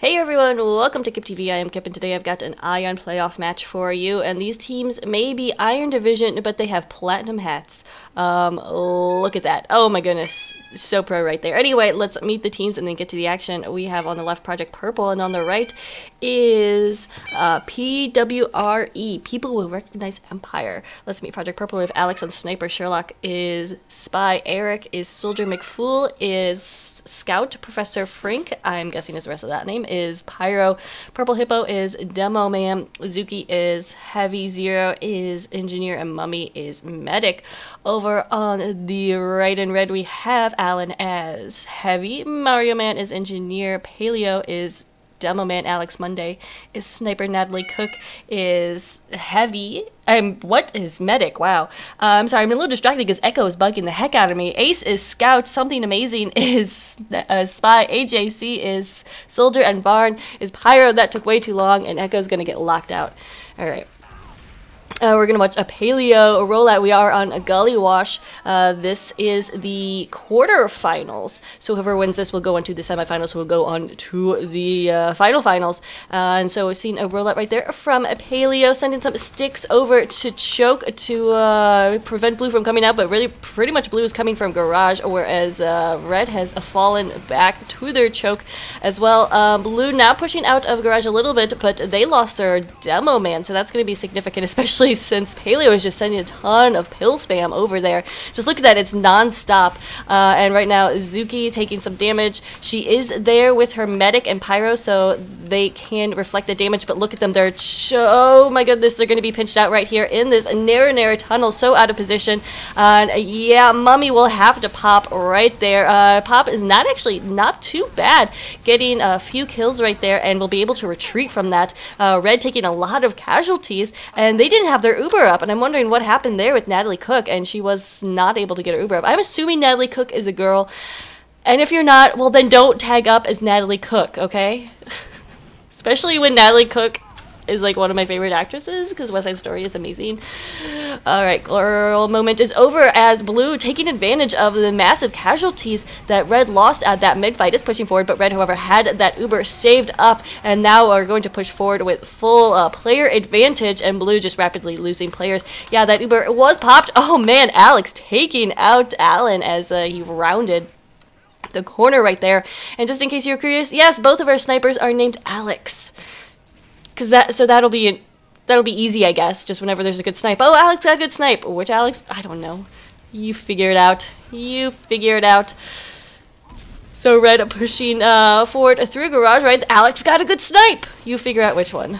Hey everyone, welcome to Kip TV. I am Kip, and today I've got an Ion playoff match for you. And these teams may be Iron Division, but they have platinum hats. Look at that. Oh my goodness, so pro right there. Anyway, let's meet the teams and then get to the action. We have on the left Project Purple, and on the right is PWRE. People will recognize Empire. Let's meet Project Purple. We have Alex on Sniper. Sherlock is Spy. Eric is Soldier. McFool is Scout. Professor Frink, I'm guessing is the rest of that name, is Pyro. Purple Hippo is Demo Man. Zuki is Heavy. Zero is Engineer, and Mummy is Medic. Over on the right in red, we have Alan as Heavy. Mario Man is Engineer. Paleo is Demo Man. Alex Monday is Sniper. Natalie Cook is Heavy. What is Medic? Wow. I'm sorry, I'm a little distracted because Echo is bugging the heck out of me. Ace is Scout. Something Amazing is Spy. AJC is Soldier. And Varn is Pyro. That took way too long, and Echo's gonna get locked out. Alright. We're going to watch a Paleo rollout. We are on a Gullywash. This is the quarterfinals. So whoever wins this will go on to the semifinals, will go on to the finals. And so we've seen a rollout right there from a Paleo, sending some sticks over to Choke to prevent Blue from coming out, but really pretty much Blue is coming from Garage, whereas Red has fallen back to their Choke as well. Blue now pushing out of Garage a little bit, but they lost their Demo Man, so that's going to be significant, especially since Paleo is just sending a ton of pill spam over there. Just look at that, it's non-stop. And right now, Zuki taking some damage. She is there with her Medic and Pyro, so they can reflect the damage, but look at them, they're oh my goodness, they're going to be pinched out right here in this narrow tunnel, so out of position. And yeah, Mummy will have to pop right there. Pop is not too bad, getting a few kills right there, and will be able to retreat from that. Red taking a lot of casualties, and they didn't have their Uber up, and I'm wondering what happened there with Natalie Cook, and she was not able to get her Uber up. I'm assuming Natalie Cook is a girl, and if you're not, well then don't tag up as Natalie Cook, okay? Especially when Natalie Cook is like one of my favorite actresses, because West Side Story is amazing. Alright, girl moment is over as Blue, taking advantage of the massive casualties that Red lost at that mid-fight, is pushing forward, but Red, however, had that Uber saved up, and now are going to push forward with full player advantage, and Blue just rapidly losing players. Yeah, that Uber was popped. Oh man, Alex taking out Alan as he rounded the corner right there. And just in case you're curious, yes, both of our snipers are named Alex. So that'll be easy, I guess, just whenever there's a good snipe. Oh, Alex got a good snipe. Which Alex? I don't know. You figure it out. You figure it out. So Red pushing forward through Garage, right? Alex got a good snipe. You figure out which one.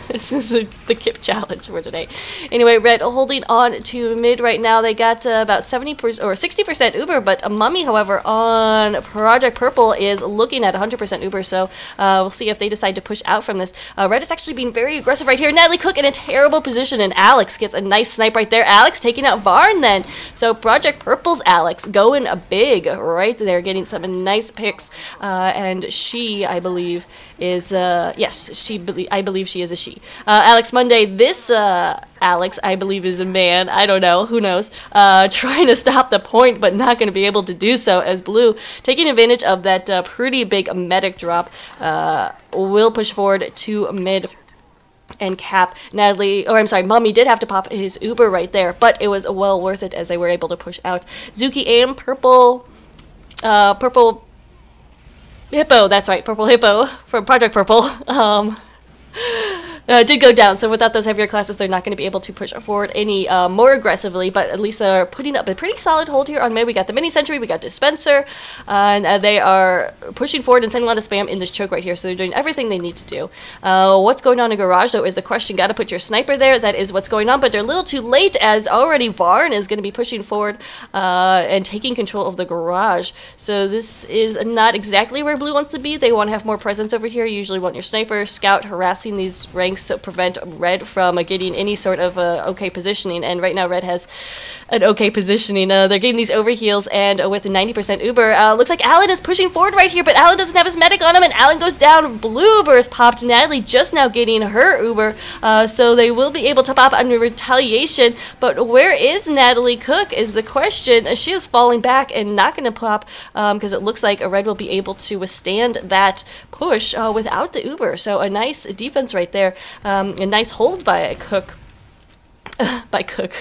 This is the Kip challenge for today. Anyway, Red holding on to mid right now. They got about 70% or 60% Uber, but Mummy, however, on Project Purple is looking at 100% Uber, so we'll see if they decide to push out from this. Red is actually being very aggressive right here. Natalie Cook in a terrible position, and Alex gets a nice snipe right there. Alex taking out Varn then. So Project Purple's Alex going big right there, getting some nice picks, and she, I believe, is, yes, I believe she is a she. Alex Monday, this Alex, I believe, is a man. I don't know. Who knows? Trying to stop the point, but not going to be able to do so, as Blue, taking advantage of that pretty big medic drop, will push forward to mid and cap. Mummy did have to pop his Uber right there, but it was well worth it as they were able to push out. Zuki and Purple Hippo, that's right, Purple Hippo from Project Purple, did go down, so without those heavier classes, they're not going to be able to push forward any more aggressively, but at least they're putting up a pretty solid hold here on mid. We got the Mini Sentry, we got Dispenser, and they are pushing forward and sending a lot of spam in this Choke right here, so they're doing everything they need to do. What's going on in Garage, though, is the question. Got to put your sniper there. That is what's going on, but they're a little too late, as already Varn is going to be pushing forward and taking control of the Garage, so this is not exactly where Blue wants to be. They want to have more presence over here. You usually want your sniper, Scout harassing these rank things to prevent red from getting any sort of okay positioning. And right now red has an okay positioning. They're getting these overheals, and with 90% Uber, looks like Alan is pushing forward right here, but Alan doesn't have his medic on him, and Alan goes down. Blue Uber is popped. Natalie just now getting her Uber, so they will be able to pop under retaliation. But where is Natalie Cook is the question. She is falling back and not going to pop because it looks like a red will be able to withstand that push without the Uber. So a nice defense right there. A nice hold by Cook. By Cook.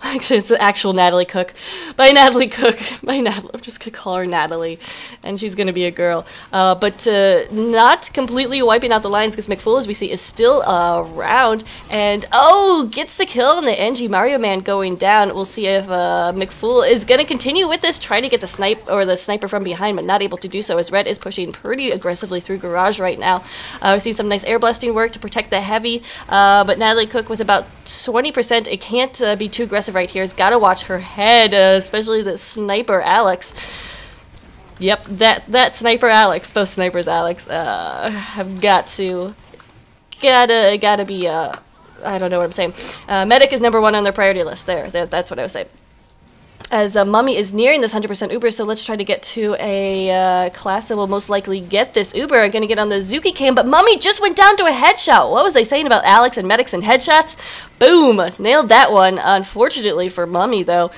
Actually, it's the actual Natalie Cook. By Natalie Cook. By Natalie. I'm just going to call her Natalie. And she's going to be a girl. But not completely wiping out the lines, because McFool, as we see, is still around. And, oh, gets the kill on the NG Mario Man going down. We'll see if McFool is going to continue with this, trying to get the sniper from behind, but not able to do so, as Red is pushing pretty aggressively through Garage right now. We see some nice air blasting work to protect the heavy. But Natalie Cook with about 20%. It can't be too aggressive right here. It's got to watch her head, especially the sniper Alex. Yep, that sniper Alex, both snipers Alex, have gotta be, I don't know what I'm saying. Medic is #1 on their priority list. That's what I was saying. As Mummy is nearing this 100% Uber, so let's try to get to a class that will most likely get this Uber. I'm going to get on the Zuki cam, but Mummy just went down to a headshot. What was they saying about Alex and medics and headshots? Boom! Nailed that one, unfortunately for Mummy, though.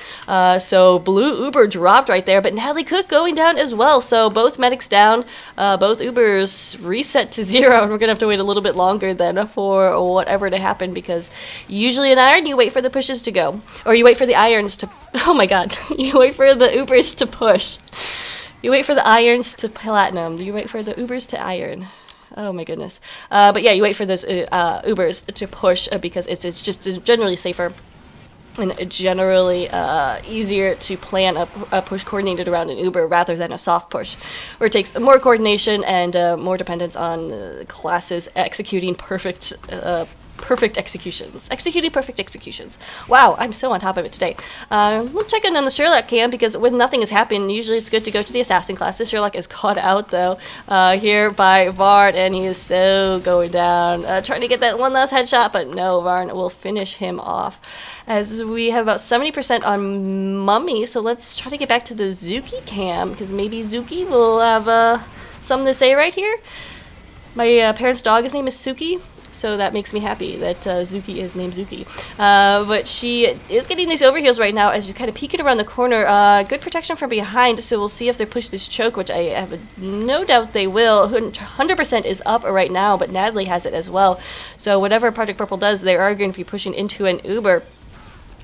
So blue Uber dropped right there, but Natalie Cook going down as well. So both medics down, both Ubers reset to 0, and we're going to have to wait a little bit longer then for whatever to happen, because usually in Iron, you wait for the pushes to go. Or you wait for the irons to... Oh my god. You wait for the Ubers to push. You wait for the irons to platinum. You wait for the Ubers to iron. Oh my goodness. But yeah, you wait for those Ubers to push because it's just generally safer and generally easier to plan a push coordinated around an Uber rather than a soft push, where it takes more coordination and more dependence on classes executing perfect executions. Executing perfect executions. Wow, I'm so on top of it today. We'll check in on the Sherlock cam, because when nothing has happened, usually it's good to go to the assassin classes. Sherlock is caught out, though, here by Varn, and he is so going down. Trying to get that one last headshot, but no, Varn will finish him off. As we have about 70% on Mummy, so let's try to get back to the Zuki cam, because maybe Zuki will have something to say right here. My parents' dog, his name is Suki. So that makes me happy that Zuki is named Zuki. But she is getting these overheals right now as she's kind of peeking around the corner. Good protection from behind, so we'll see if they push this choke, which I have no doubt they will. 100% is up right now, but Natalie has it as well. So whatever Project Purple does, they are going to be pushing into an Uber.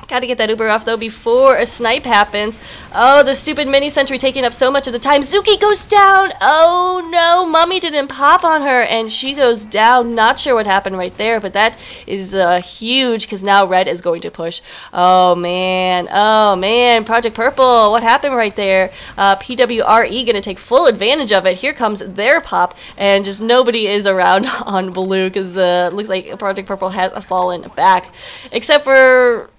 Gotta get that Uber off, though, before a snipe happens. Oh, the stupid mini-sentry taking up so much of the time. Zuki goes down! Oh, no! Mummy didn't pop on her, and she goes down. Not sure what happened right there, but that is huge, because now Red is going to push. Oh, man. Oh, man. Project Purple. What happened right there? PWRE gonna take full advantage of it. Here comes their pop, and just nobody is around on blue, because looks like Project Purple has fallen back. Except for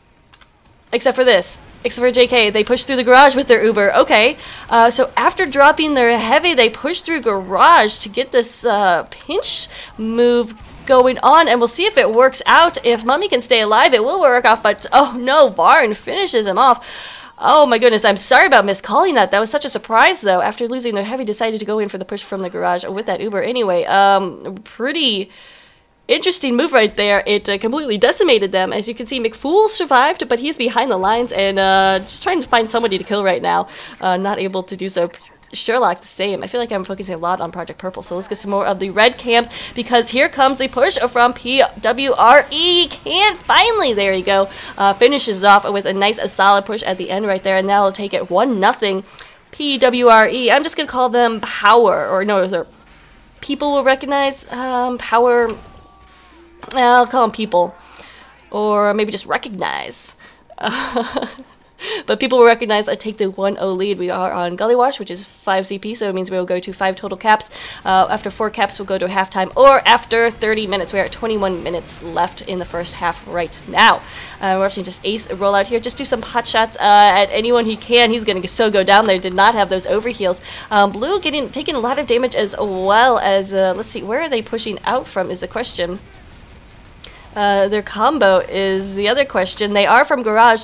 this. Except for JK, they push through the garage with their Uber. Okay, so after dropping their heavy, they push through garage to get this pinch move going on, and we'll see if it works out. If Mummy can stay alive, it will work off, but oh no, Varn finishes him off. Oh my goodness, I'm sorry about miscalling that. That was such a surprise, though. After losing their heavy, decided to go in for the push from the garage with that Uber. Anyway, pretty... interesting move right there. It completely decimated them. As you can see, McFool survived, but he's behind the lines and just trying to find somebody to kill right now. Not able to do so. Sherlock the same. I feel like I'm focusing a lot on Project Purple, so let's get some more of the red cams, because here comes the push from PWRE. Can't finally, there you go, finishes off with a nice, solid push at the end right there, and now will take it 1-0 PWRE. I'm just gonna call them Power, or no, they're people will recognize Power. I'll call them People, or maybe just Recognize. But people will recognize I take the 1-0 lead. We are on Gullywash, which is 5 CP, so it means we will go to 5 total caps. After 4 caps, we'll go to halftime, or after 30 minutes. We are at 21 minutes left in the first half right now. We're watching just Ace roll out here, just do some pot shots at anyone he can. He's going to go down there. Did not have those overheals. Blue taking a lot of damage as well as, let's see, where are they pushing out from is the question. Their combo is the other question. They are from Garage,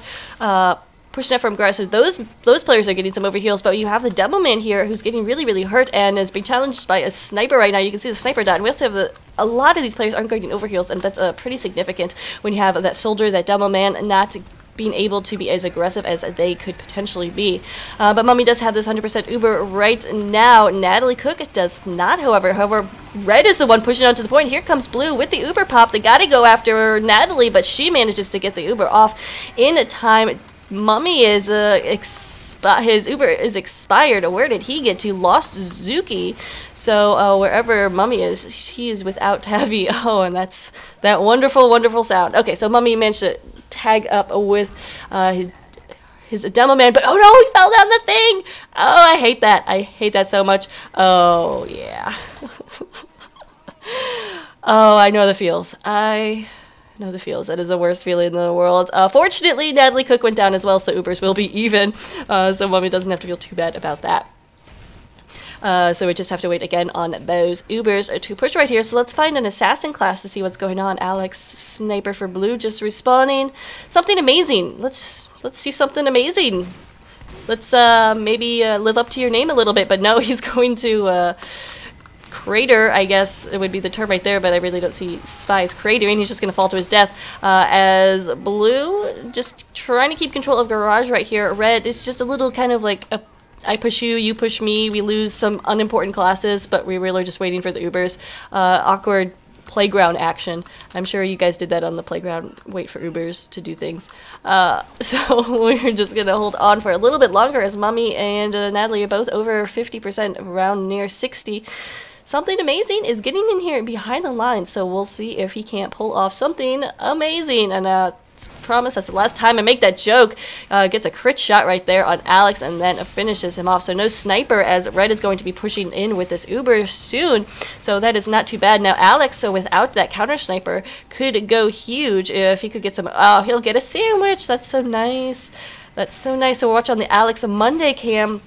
pushing up from Garage, so those players are getting some overheals, but you have the Devilman here who's getting really, really hurt and is being challenged by a sniper right now. You can see the sniper dot, and we also have a lot of these players aren't getting overheals, and that's pretty significant when you have that soldier, that Devilman, not being able to be as aggressive as they could potentially be. But Mummy does have this 100% Uber right now. Natalie Cook does not, however. However, Red is the one pushing on to the point. Here comes Blue with the Uber pop. They gotta go after Natalie, but she manages to get the Uber off in time. Mummy is his Uber is expired. Where did he get to? Lost Zuki. So wherever Mummy is, he is without Tavi. Oh, and that's that wonderful, wonderful sound. Okay, so Mummy managed to tag up with his demo man, but oh no, he fell down the thing. Oh, I hate that. I hate that so much. Oh yeah. Oh, I know the feels. I know the feels. That is the worst feeling in the world. Fortunately, Natalie Cook went down as well, so Ubers will be even. So Mummy doesn't have to feel too bad about that. So we just have to wait again on those Ubers to push right here. So let's find an assassin class to see what's going on. Alex, sniper for Blue, just respawning. Something amazing. Let's see something amazing. Let's maybe live up to your name a little bit. But no, he's going to crater, I guess it would be the term right there, but I really don't see Spy's cratering. He's just going to fall to his death. As Blue, just trying to keep control of Garage right here. Red is just a little kind of like a I push you, you push me, we lose some unimportant classes, but we really are just waiting for the Ubers. Awkward playground action. I'm sure you guys did that on the playground, wait for Ubers to do things. So we're just going to hold on for a little bit longer as Mummy and Natalie are both over 50%, around near 60. Something amazing is getting in here behind the lines, so we'll see if he can't pull off something amazing. And promise that's the last time I make that joke. Gets a crit shot right there on Alex and then finishes him off. So no sniper, as Red is going to be pushing in with this Uber soon. So that is not too bad. Now Alex, so without that counter sniper, could go huge if he could get some. Oh, he'll get a sandwich. That's so nice. That's so nice. So we're watching on the Alex Monday cam,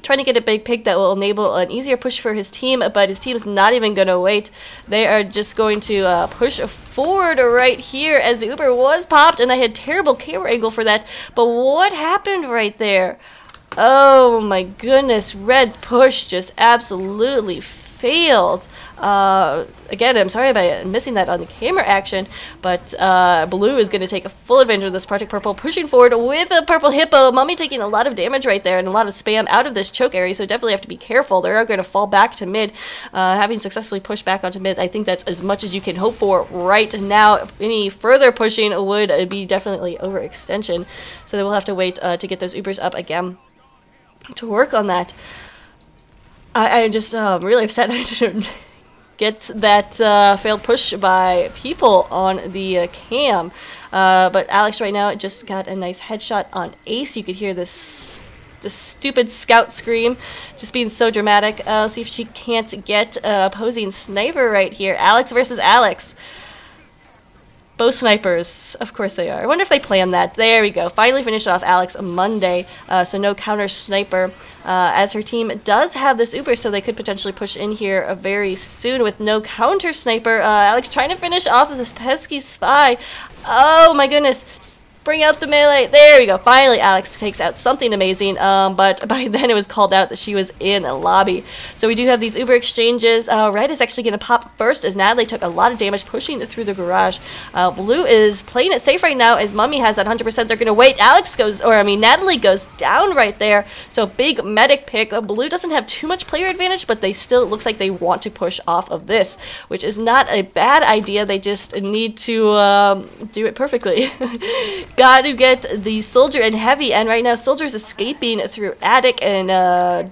trying to get a big pick that will enable an easier push for his team, but his team is not even going to wait. They are just going to push forward right here as the Uber was popped, and I had terrible camera angle for that. But what happened right there? Oh my goodness, Red's push just absolutely failed. Again, I'm sorry about missing that on the camera action, but Blue is going to take a full advantage of this. Project Purple pushing forward with a Purple Hippo. Mummy taking a lot of damage right there and a lot of spam out of this choke area, so definitely have to be careful. They're going to fall back to mid, having successfully pushed back onto mid. I think that's as much as you can hope for right now. Any further pushing would be definitely overextension, so they will have to wait to get those Ubers up again to work on that. I'm just really upset I didn't get that failed push by people on the cam. But Alex right now just got a nice headshot on Ace. You could hear this stupid scout scream, just being so dramatic. See if she can't get opposing sniper right here. Alex versus Alex. Both snipers, of course they are. I wonder if they planned that. There we go. Finally finished off Alex Monday, so no counter sniper. As her team does have this Uber, so they could potentially push in here very soon with no counter sniper. Alex trying to finish off this pesky Spy. Oh my goodness. Bring out the melee. There we go. Finally, Alex takes out something amazing. But by then it was called out that she was in a lobby. So we do have these Uber exchanges. Red is actually going to pop first as Natalie took a lot of damage pushing through the garage. Blue is playing it safe right now as Mummy has that 100%. They're going to wait. Natalie goes down right there. So big medic pick. Blue doesn't have too much player advantage, but they still, it looks like they want to push off of this, which is not a bad idea. They just need to do it perfectly. Got to get the Soldier and Heavy, and right now Soldier's escaping through attic, and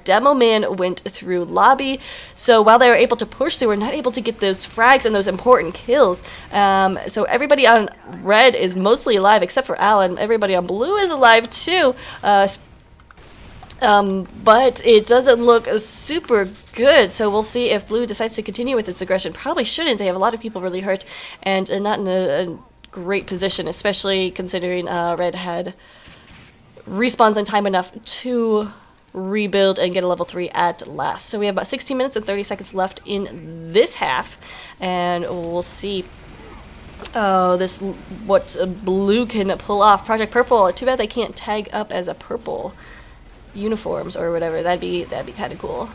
Demo Man went through lobby. So while they were able to push, they were not able to get those frags and those important kills. So everybody on Red is mostly alive except for Alan. Everybody on Blue is alive too. But it doesn't look super good, so we'll see if Blue decides to continue with its aggression. Probably shouldn't. They have a lot of people really hurt and not in a great position, especially considering Red had respawns in time enough to rebuild and get a level 3 at last. So we have about 16 minutes and 30 seconds left in this half, and we'll see Oh, this what blue can pull off. Project Purple. Too bad they can't tag up as a purple uniforms or whatever. That'd be kind of cool.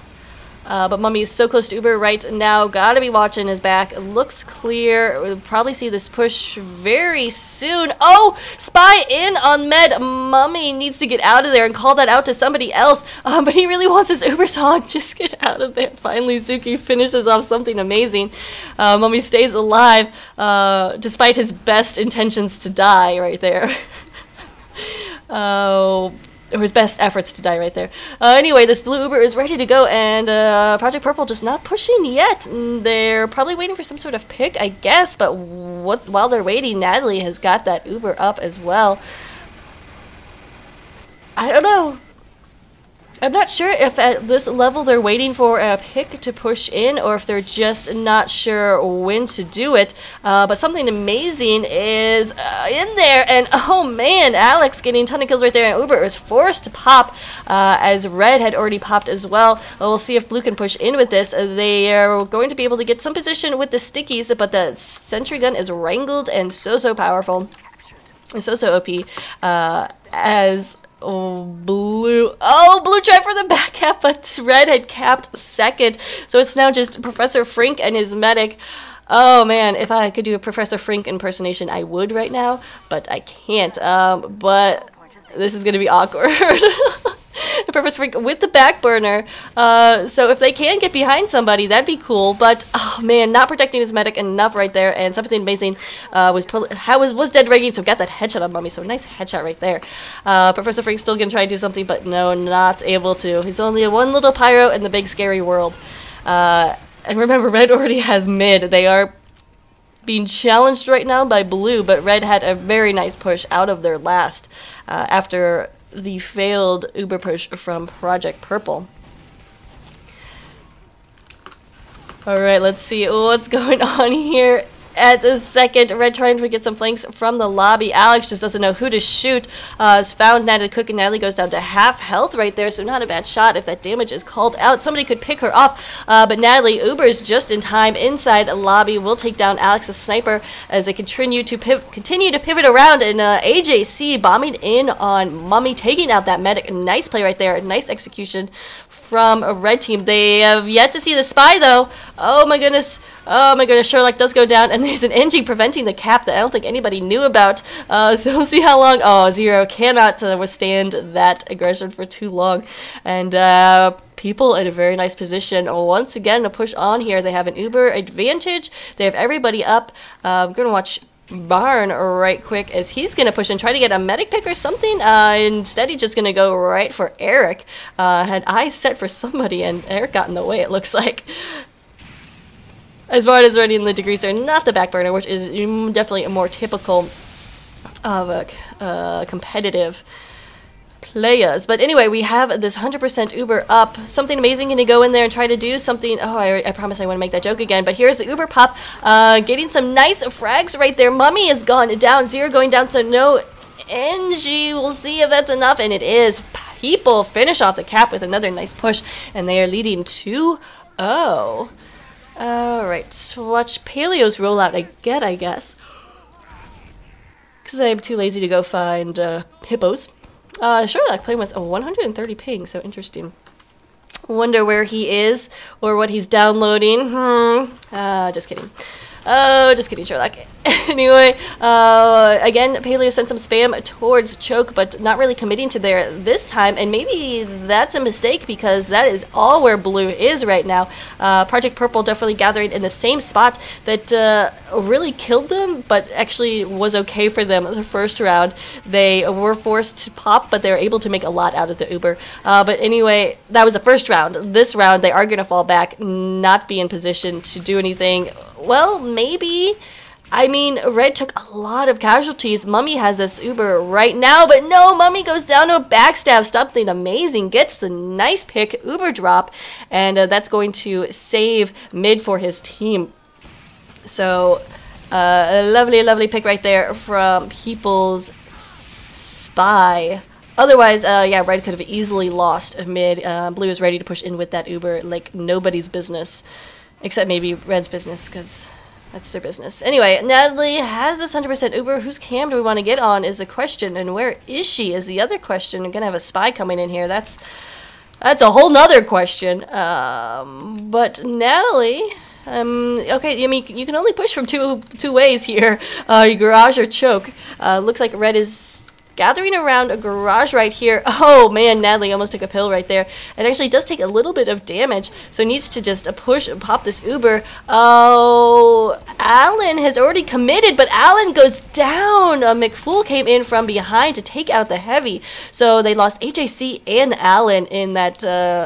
But Mummy is so close to Uber right now. Gotta be watching his back. It looks clear. We'll probably see this push very soon. Oh! Spy in on Med. Mummy needs to get out of there and call that out to somebody else. But he really wants his Uber song. Just get out of there. Finally, Zuki finishes off something amazing. Mummy stays alive despite his best intentions to die right there. Oh... or his best efforts to die right there. Anyway, this blue Uber is ready to go, and Project Purple just not pushing yet. They're probably waiting for some sort of pick, I guess, but while they're waiting, Natalie has got that Uber up as well. I don't know. I'm not sure if at this level they're waiting for a pick to push in or if they're just not sure when to do it. But something amazing is in there. And oh man, Alex getting a ton of kills right there. And Uber is forced to pop as Red had already popped as well. We'll see if Blue can push in with this. They are going to be able to get some position with the stickies, but the sentry gun is wrangled and so powerful. And so OP as... Oh, Blue tried for the back cap, but Red had capped second. So it's now just Professor Frink and his medic. Oh man, if I could do a Professor Frink impersonation, I would right now, but I can't. But this is going to be awkward. Professor Frink with the back burner. So if they can get behind somebody, that'd be cool. But oh man, not protecting his medic enough right there. And something amazing was dead rigging, so got that headshot on Mummy. So nice headshot right there. Professor Frank's still gonna try to do something, but no, not able to. He's only a one little pyro in the big scary world. And remember, Red already has mid. They are being challenged right now by Blue, but Red had a very nice push out of their last after the failed Uber push from Project Purple. Alright, let's see what's going on here. At the second, Red trying to get some flanks from the lobby. Alex just doesn't know who to shoot. Has found Natalie Cook, and Natalie goes down to half health right there, so not a bad shot if that damage is called out. Somebody could pick her off, but Natalie Uber's just in time inside lobby. Will take down Alex, the sniper, as they continue to pivot around, and AJC bombing in on Mummy, taking out that medic. Nice play right there. Nice execution from a Red team. They have yet to see the spy, though. Oh my goodness. Oh my goodness, Sherlock does go down, and there's an NG preventing the cap that I don't think anybody knew about. So we'll see how long. Oh, Zero cannot withstand that aggression for too long. And people in a very nice position. Once again, to push on here. They have an Uber advantage. They have everybody up. I'm going to watch Barn right quick as he's going to push and try to get a medic pick or something. Instead, he's just going to go right for Eric. Had eyes set for somebody, and Eric got in the way, it looks like. As far as running the degrees are not the back burner, which is definitely a more typical of a competitive players. But anyway, we have this 100% Uber up. Something amazing going to go in there and try to do something. Oh, I promise I want to make that joke again. But here's the Uber pop, getting some nice frags right there. Mummy is gone down, Zero going down, so no NG. We'll see if that's enough, and it is. People finish off the cap with another nice push, and they are leading 2-0. Alright, so watch Paleo's rollout again, I guess. Because I'm too lazy to go find hippos. Sherlock playing with a 130 ping, so interesting. Wonder where he is or what he's downloading. Just kidding. Oh, just kidding, Sherlock. Anyway, again, Paleo sent some spam towards Choke, but not really committing to there this time, and maybe that's a mistake because that is all where Blue is right now. Project Purple definitely gathering in the same spot that really killed them, but actually was okay for them the first round. They were forced to pop, but they were able to make a lot out of the Uber. But anyway, that was the first round. This round, they are going to fall back, not be in position to do anything. Well, maybe. I mean, Red took a lot of casualties. Mummy has this Uber right now, but no, Mummy goes down to a backstab. Something amazing. Gets the nice pick, Uber drop, and that's going to save mid for his team. So, a lovely, lovely pick right there from People's Spy. Otherwise, yeah, Red could have easily lost mid. Blue is ready to push in with that Uber like nobody's business. Except maybe Red's business, because That's their business. Anyway, Natalie has this 100% Uber. Whose cam do we want to get on is the question, and where is she is the other question. I'm gonna have a spy coming in here. That's a whole nother question. But Natalie, okay, I mean, you can only push from two ways here. Garage or choke. Looks like red is gathering around a garage right here. Oh man, Natalie almost took a pill right there. It actually does take a little bit of damage, so needs to just push and pop this Uber. Oh, Alan has already committed, but Alan goes down. McFool came in from behind to take out the heavy, so they lost HAC and Alan in that.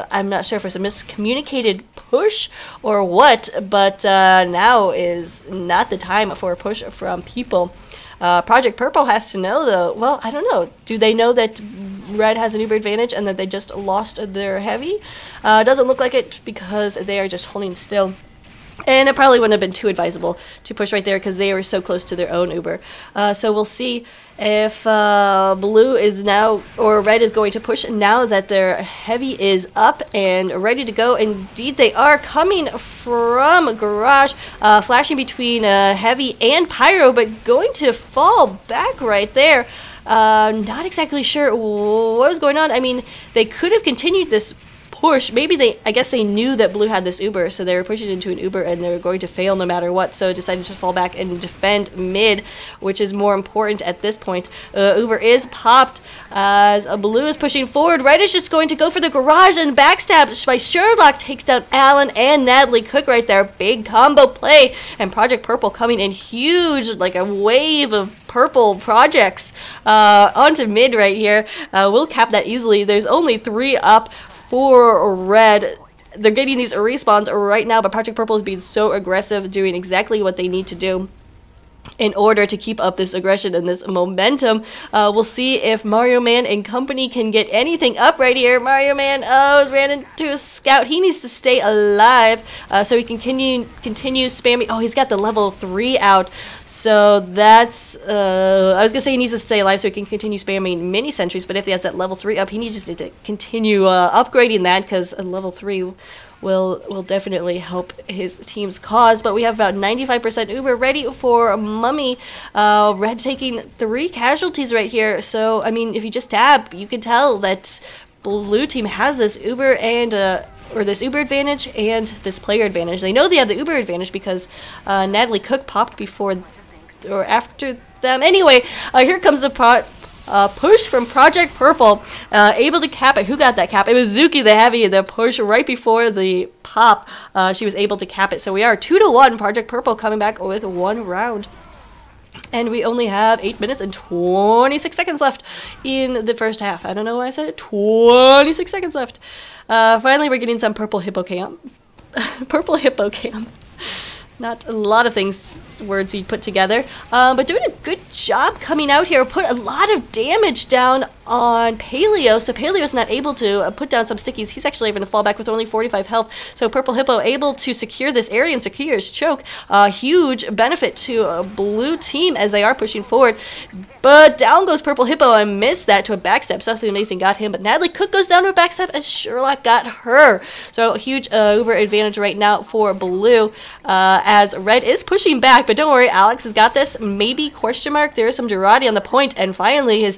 I'm not sure if it's a miscommunicated push or what, but now is not the time for a push from people. Project Purple has to know, though. Well, I don't know. Do they know that red has an Uber advantage and that they just lost their heavy? Doesn't look like it because they are just holding still. And it probably wouldn't have been too advisable to push right there because they were so close to their own Uber. So we'll see if blue is now, or red is going to push now that their heavy is up and ready to go. Indeed, they are coming from garage, flashing between heavy and pyro, but going to fall back right there. Not exactly sure what was going on. I mean, they could have continued this push. Maybe I guess they knew that blue had this Uber, so they were pushing into an Uber and they were going to fail no matter what, so decided to fall back and defend mid, which is more important at this point. Uber is popped as blue is pushing forward. Red is just going to go for the garage, and backstab by Sherlock takes down Alan and Natalie Cook right there. Big combo play, and Project Purple coming in huge, like a wave of purple projects onto mid right here. We'll cap that easily. There's only 3 up for red. They're getting these respawns right now, but Project Purple is being so aggressive, doing exactly what they need to do in order to keep up this aggression and this momentum. We'll see if Mario Man and company can get anything up right here. Mario Man, ran into a scout. He needs to stay alive so he can continue spamming. Oh, he's got the level 3 out. So that's, I was going to say he needs to stay alive so he can continue spamming mini sentries, but if he has that level 3 up, he just needs to continue upgrading that, because level 3 will definitely help his team's cause. But we have about 95% Uber ready for Mummy. Red taking 3 casualties right here. So, I mean, if you just tab, you can tell that blue team has this Uber and or this Uber advantage and this player advantage. They know they have the Uber advantage because Natalie Cook popped before or after them. Anyway, here comes the push from Project Purple, able to cap it. Who got that cap? It was Zuki the Heavy, the push right before the pop. She was able to cap it. So we are 2-1. Project Purple coming back with 1 round. And we only have 8 minutes and 26 seconds left in the first half. I don't know why I said it. 26 seconds left. Finally, we're getting some purple hippo cam. Purple hippo cam. Not a lot of things, words he put together, but doing a good job coming out here. Put a lot of damage down on Paleo, so Paleo's not able to put down some stickies. He's actually able to fall back with only 45 health, so Purple Hippo able to secure this area and secure his choke. Huge benefit to a blue team as they are pushing forward, but down goes Purple Hippo and missed that to a backstep. Cecily Mason got him, but Natalie Cook goes down to a backstep as Sherlock got her. So huge Uber advantage right now for blue, as red is pushing back, but don't worry, Alex has got this. Maybe question mark. There is some Girardi on the point, and finally her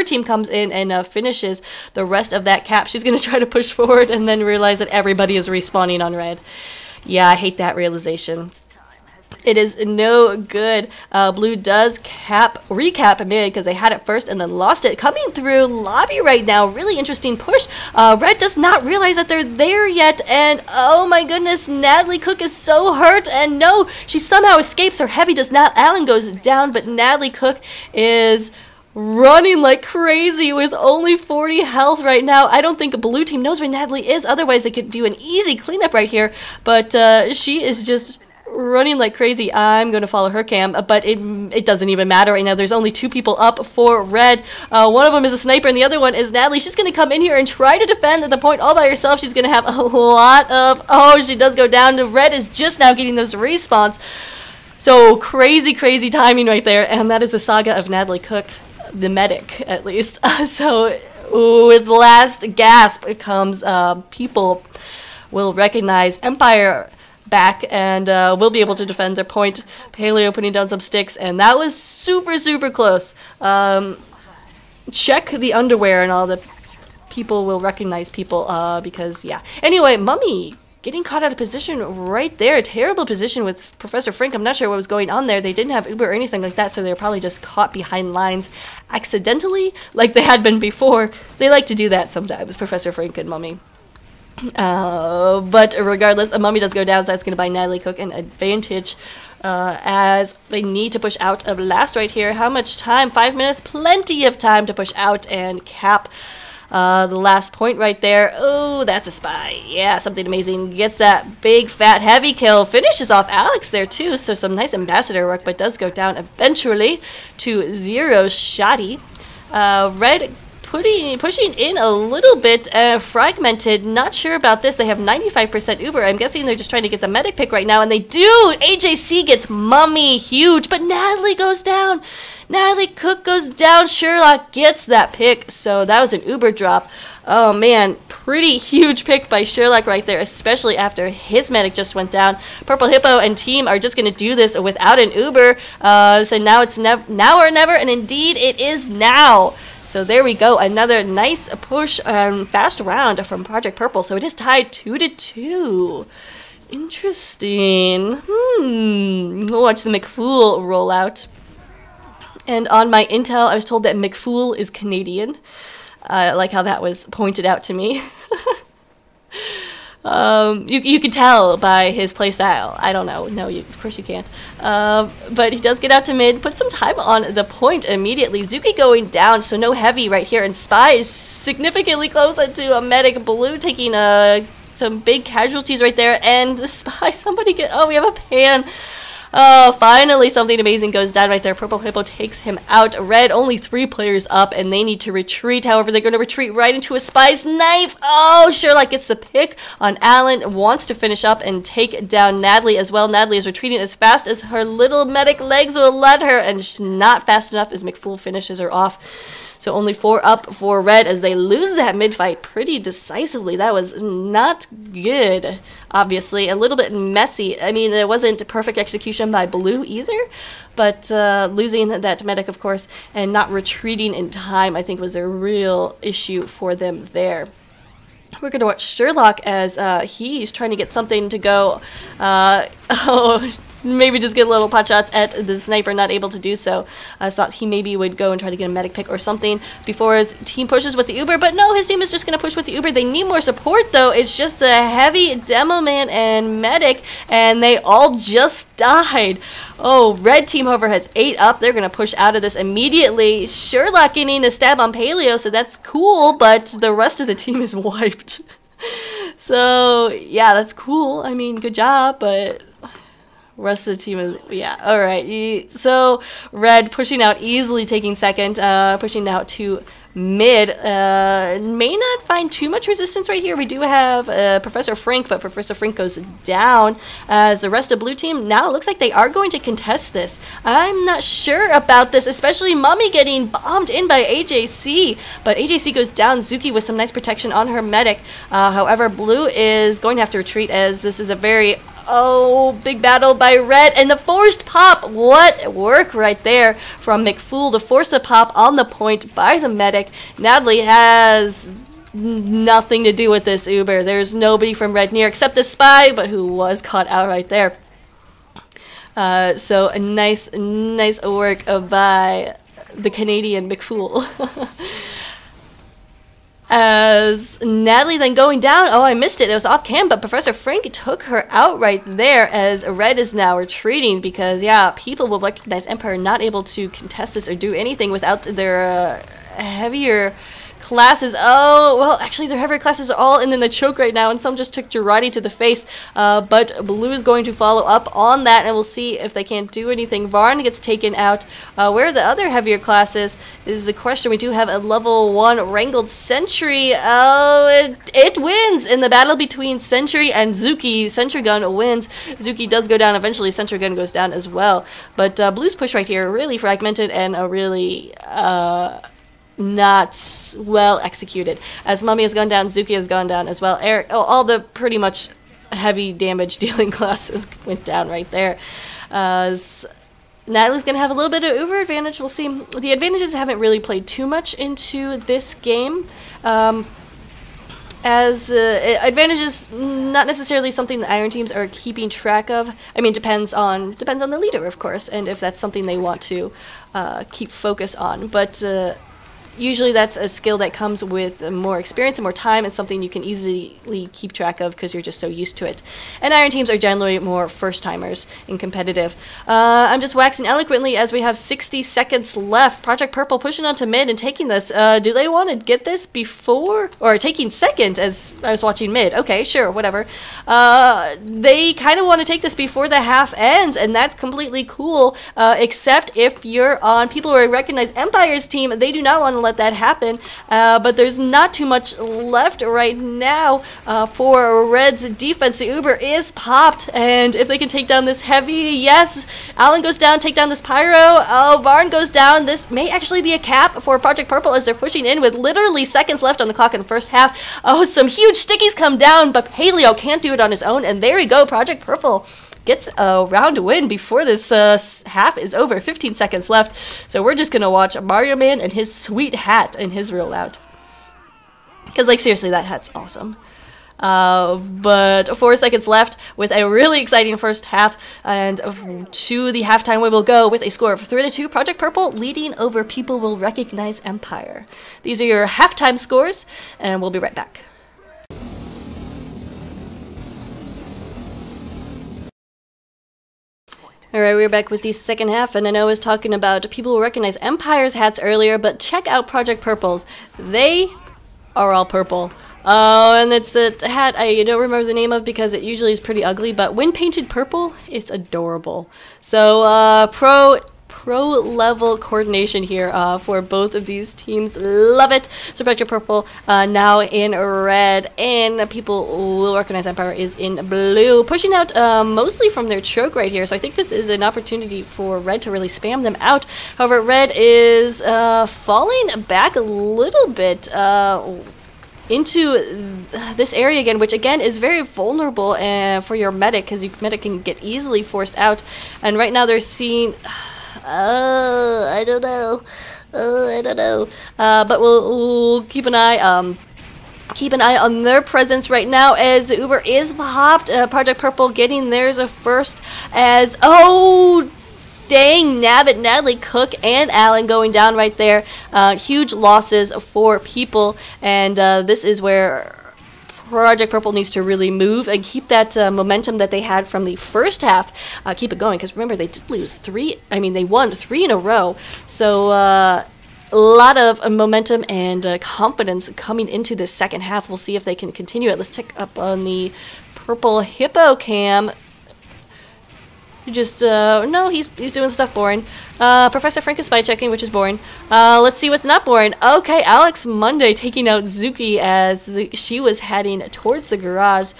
team comes in and finishes the rest of that cap. She's going to try to push forward and then realize that everybody is respawning on red. Yeah, I hate that realization. It is no good. Blue does recap mid because they had it first and then lost it. Coming through lobby right now. Really interesting push. Red does not realize that they're there yet. And oh my goodness, Natalie Cook is so hurt. And no, she somehow escapes. Her heavy does not. Alan goes down, but Natalie Cook is running like crazy with only 40 health right now. I don't think a blue team knows where Natalie is. Otherwise, they could do an easy cleanup right here. But she is just running like crazy. I'm going to follow her cam, but it doesn't even matter right now. There's only 2 people up for red. One of them is a sniper and the other one is Natalie. She's going to come in here and try to defend at the point all by herself. She's going to have a lot of... Oh, she does go down. Red is just now getting those respawns. So crazy timing right there, and that is the saga of Natalie Cook, the medic at least. So with last gasp comes people will recognize Empire back and will be able to defend their point. Paleo putting down some sticks, and that was super, super close. Check the underwear and all the people will recognize people because, yeah. Anyway, Mummy getting caught out of position right there. A terrible position with Professor Frink. I'm not sure what was going on there. They didn't have Uber or anything like that, so they were probably just caught behind lines accidentally like they had been before. They like to do that sometimes, Professor Frink and Mummy. But regardless, a Mummy does go down, so that's going to buy Natalie Cook an advantage as they need to push out of last right here. How much time? 5 minutes? Plenty of time to push out and cap the last point right there. Oh, that's a spy. Yeah, something amazing. Gets that big, fat, heavy kill. Finishes off Alex there, too. So some nice ambassador work, but does go down eventually to 0 shotty. Red pushing in a little bit fragmented. Not sure about this. They have 95% Uber. I'm guessing they're just trying to get the medic pick right now, and they do. AJC gets Mummy huge, but Natalie goes down. Natalie Cook goes down. Sherlock gets that pick, so that was an Uber drop. Oh man, pretty huge pick by Sherlock right there, especially after his medic just went down. Purple Hippo and team are just going to do this without an Uber, so now it's now or never, and indeed it is now. So there we go, another nice push and fast round from Project Purple. So it is tied 2-2. Interesting. We'll watch the McFool roll out. And on my intel, I was told that McFool is Canadian. I like how that was pointed out to me. You can tell by his playstyle. I don't know. No, of course you can't. But he does get out to mid, put some time on the point immediately. Zuki going down, so no heavy right here. And Spy is significantly closer to a medic. Blue taking some big casualties right there. And the Spy, somebody get... Oh, we have a pan. Oh, finally something amazing goes down right there. Purple Hippo takes him out. Red, only 3 players up, and they need to retreat. However, they're going to retreat right into a Spy's knife. Oh, Sherlock gets the pick on Alan. Wants to finish up and take down Natalie as well. Natalie is retreating as fast as her little medic legs will let her, and she's not fast enough as McFool finishes her off. So only 4 up for Red as they lose that mid-fight pretty decisively. That was not good, obviously. A little bit messy. I mean, it wasn't perfect execution by Blue either, but losing that medic, of course, and not retreating in time, I think was a real issue for them there. We're going to watch Sherlock as he's trying to get something to go. Maybe just get little pot shots at the sniper, not able to do so. I thought he maybe would go and try to get a medic pick or something before his team pushes with the Uber, but no, his team is just going to push with the Uber. They need more support, though. It's just a heavy demo man and medic, and they all just died. Oh, red team, however, has 8 up. They're going to push out of this immediately. Sherlock getting a stab on Paleo, so that's cool, but the rest of the team is wiped. So, yeah, that's cool. I mean, good job, but... rest of the team is, yeah, alright. So, red pushing out easily, taking second, pushing out to mid. May not find too much resistance right here. We do have Professor Frink, but Professor Frink goes down as the rest of blue team. Now it looks like they are going to contest this. I'm not sure about this, especially Mummy getting bombed in by AJC, but AJC goes down. Zuki with some nice protection on her medic. However, blue is going to have to retreat as this is a very... Oh, big battle by red, and the forced pop. What work right there from McFool to force the pop on the point by the medic. Natalie has nothing to do with this Uber. There's nobody from red near except the Spy, but who was caught out right there. So a nice work by the Canadian McFool. As Natalie then going down, oh, I missed it, it was off cam, but Professor Frank took her out right there as red is now retreating because, yeah, people will recognize Empire not able to contest this or do anything without their heavier classes. Oh, well, actually their heavier classes are all in the choke right now, and some just took Girardi to the face, but blue is going to follow up on that, and we'll see if they can't do anything. Varn gets taken out. Where are the other heavier classes is the question. We do have a level 1 Wrangled Sentry. Oh, it wins in the battle between Sentry and Zuki. Sentry Gun wins. Zuki does go down eventually. Sentry Gun goes down as well, but blue's push right here really fragmented and a really not well executed. As Mummy has gone down, Zuki has gone down as well. Eric, all the pretty much heavy damage dealing classes went down right there. Natalie's going to have a little bit of uber advantage. We'll see. The advantages haven't really played too much into this game. As advantages, not necessarily something the Iron teams are keeping track of. I mean, depends on the leader, of course, and if that's something they want to keep focus on. But usually that's a skill that comes with more experience and more time, and something you can easily keep track of because you're just so used to it. And Iron teams are generally more first-timers in competitive. I'm just waxing eloquently as we have 60 seconds left. Project Purple pushing onto mid and taking this. Do they want to get this before? Or taking second as I was watching mid. Okay, sure, whatever. They kind of want to take this before the half ends, and that's completely cool, except if you're on PWRE Recognize Empire's team. They do not want to let that happen, but there's not too much left right now for Red's defense. The Uber is popped, and if they can take down this heavy, yes, Alan goes down, take down this Pyro, oh, Varn goes down. This may actually be a cap for Project Purple as they're pushing in with literally seconds left on the clock in the first half. Oh, some huge stickies come down, but Paleo can't do it on his own, and there we go, Project Purple gets a round win before this half is over. 15 seconds left. So we're just going to watch Mario Man and his sweet hat and his rollout. Because, like, seriously, that hat's awesome. But 4 seconds left with a really exciting first half. And to the halftime we will go with a score of 3-2. Project Purple leading over People Will Recognize Empire. These are your halftime scores, and we'll be right back. Alright, we're back with the second half, and I know I was talking about People Will Recognize Empire's hats earlier, but check out Project Purple's. They are all purple. Oh, and it's the hat I don't remember the name of because it usually is pretty ugly, but when painted purple, it's adorable. So, pro level coordination here for both of these teams. Love it. So Project Purple now in red, and People Will Recognize Empire is in blue, pushing out mostly from their choke right here. So I think this is an opportunity for Red to really spam them out. However, Red is falling back a little bit into this area again, which again is very vulnerable for your medic, because your medic can get easily forced out. And right now they're seeing... I don't know. But we'll keep an eye on their presence right now as Uber is popped. Project Purple getting theirs first as, oh, dang, Nabbit, Natalie, Cook, and Alan going down right there. Huge losses for People, and this is where Project Purple needs to really move and keep that momentum that they had from the first half. Keep it going, because remember, they did lose they won 3 in a row. So a lot of momentum and confidence coming into this second half. We'll see if they can continue it. Let's check up on the Purple Hippo cam. Just, no, he's doing stuff boring. Professor Frank is spy checking, which is boring. Let's see what's not boring. Okay, Alex Monday taking out Zuki as she was heading towards the garage.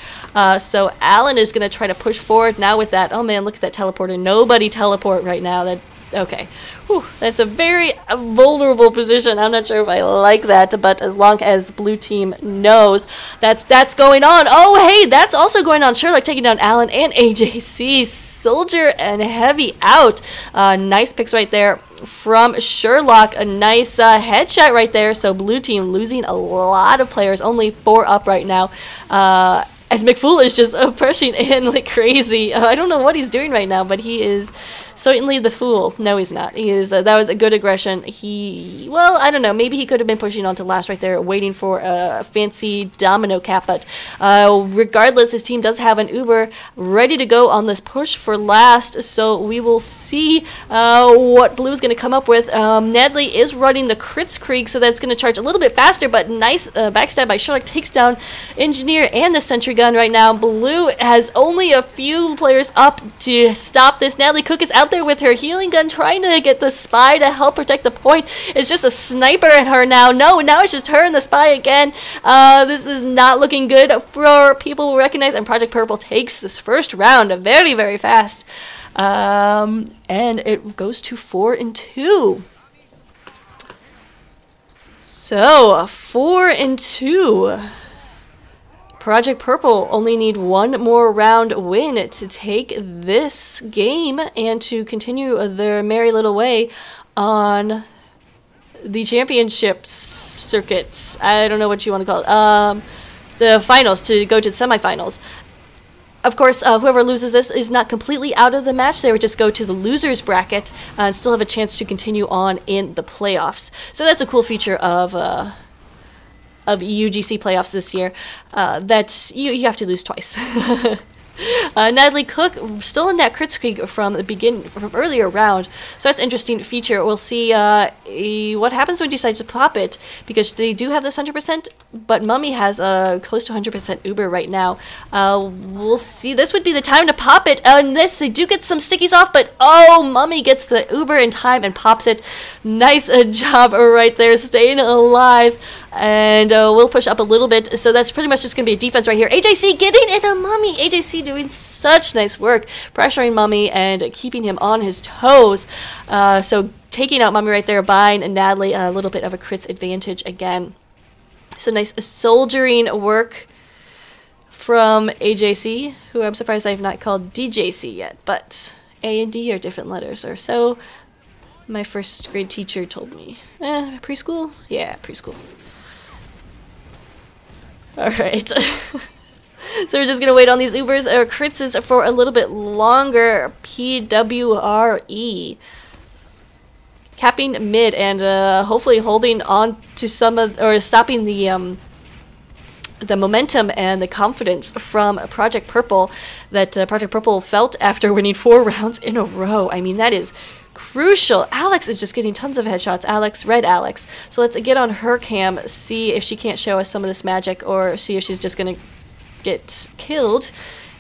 So Alan is going to try to push forward now with that. Oh man, look at that teleporter. Nobody teleport right now. Okay. Whew, that's a very vulnerable position. I'm not sure if I like that, but as long as the blue team knows that's going on. Oh, hey, that's also going on. Sherlock taking down Alan and AJC. Soldier and Heavy out. Nice picks right there from Sherlock. A nice headshot right there. So blue team losing a lot of players. Only 4 up right now. As McFool is just pushing in like crazy. I don't know what he's doing right now, but he is certainly the fool. No, he's not. He is. That was a good aggression. Well, I don't know. Maybe he could have been pushing on to last right there, waiting for a fancy domino cap. But regardless, his team does have an Uber ready to go on this push for last. So we will see what Blue is going to come up with. Natalie is running the Crits Krieg, so that's going to charge a little bit faster. But nice backstab by Sherlock takes down Engineer and the Sentry Gun right now. Blue has only a few players up to stop this. Natalie Cook is out there with her healing gun trying to get the spy to help protect the point. It's just a sniper at her now. No, now it's just her and the spy again. This is not looking good for People Will Recognize, and Project Purple takes this first round very, very fast. And it goes to 4-2. So 4-2. Project Purple only need one more round win to take this game and to continue their merry little way on the championship circuit. I don't know what you want to call it. The finals, to go to the semifinals. Of course, whoever loses this is not completely out of the match. They would just go to the losers bracket and still have a chance to continue on in the playoffs. So that's a cool feature of UGC playoffs this year, that you have to lose twice. Natalie Cook still in that crit streak from earlier round, so that's an interesting feature. We'll see what happens when you decide to pop it, because they do have this 100%, but Mummy has close to 100% Uber right now. We'll see. This would be the time to pop it. And this, they do get some stickies off, but oh, Mummy gets the Uber in time and pops it. Nice job right there, staying alive. And we'll push up a little bit. So that's pretty much just going to be a defense right here. AJC getting it on Mummy. AJC doing such nice work, pressuring Mummy and keeping him on his toes. So taking out Mummy right there, buying Natalie a little bit of a crits advantage again. So nice soldiering work from AJC, who I'm surprised I have not called DJC yet. But A and D are different letters, or so my first grade teacher told me. Preschool? Yeah, preschool. Alright. So we're just going to wait on these Ubers or crits for a little bit longer. PWRE. Capping mid and hopefully holding on to some of, or stopping the momentum and the confidence from Project Purple that Project Purple felt after winning 4 rounds in a row. I mean, that is crucial. Alex is just getting tons of headshots. Red Alex. So let's get on her cam, see if she can't show us some of this magic, or see if she's just going to get killed,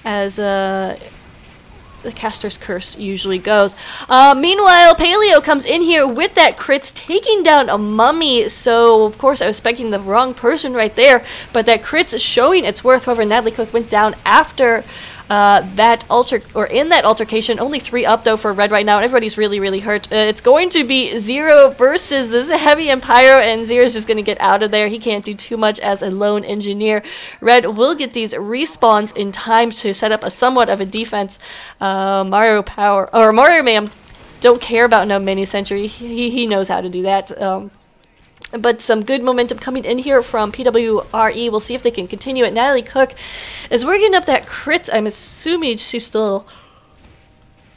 as the caster's curse usually goes. Meanwhile, Paleo comes in here with that crits, taking down a Mummy. So of course I was expecting the wrong person right there, but that crits showing its worth. However, Natalie Cook went down after in that altercation. Only 3 up though for Red right now, and everybody's really hurt. It's going to be Zero versus this heavy Empire, and Zero's just going to get out of there. He can't do too much as a lone engineer. Red will get these respawns in time to set up a somewhat of a defense. Mario Ma'am don't care about no mini sentry. He knows how to do that. But some good momentum coming in here from PWRE. We'll see if they can continue it. Natalie Cook is working up that crits. I'm assuming she's still...